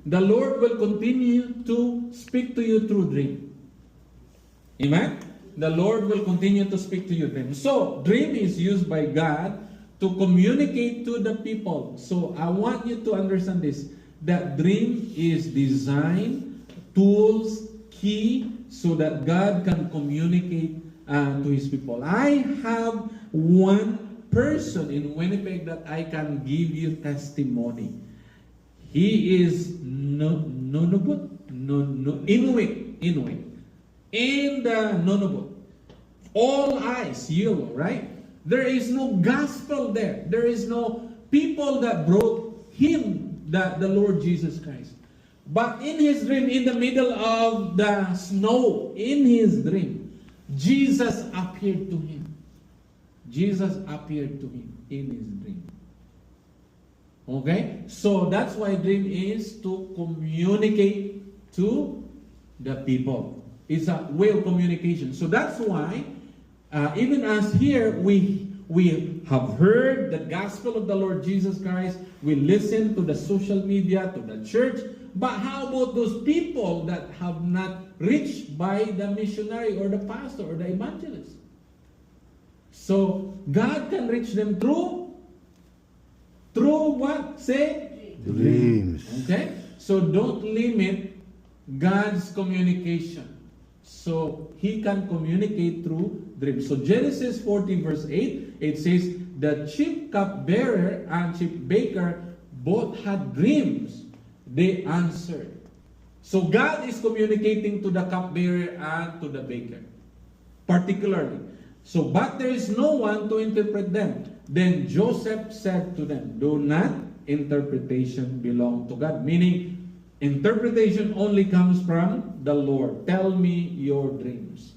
the Lord will continue to speak to you through dream. Amen? The Lord will continue to speak to you dream. So, dream is used by God to communicate to the people. So, I want you to understand this, that dream is design, tools, key, so that God can communicate to His people. I have one person in Winnipeg that I can give you testimony. He is Inuit. In the Nunavut. All eyes yellow, right? There is no gospel there. There is no people that brought him, the Lord Jesus Christ. But in his dream, in the middle of the snow, in his dream, Jesus appeared to him. Jesus appeared to him in his dream. Okay? So that's why dream is to communicate to the people. It's a way of communication. So that's why, even as here, we have heard the gospel of the Lord Jesus Christ. We listen to the social media, to the church. But how about those people that have not reached by the missionary or the pastor or the evangelist? So God can reach them through what? Say? Dreams. Okay? So don't limit God's communication. So He can communicate through dreams. So Genesis 40 verse 8, it says, the chief cupbearer and chief baker both had dreams. They answered. So God is communicating to the cupbearer and to the baker, particularly. So, but there is no one to interpret them. Then Joseph said to them, do not interpretation belong to God. Meaning, interpretation only comes from the Lord. Tell me your dreams.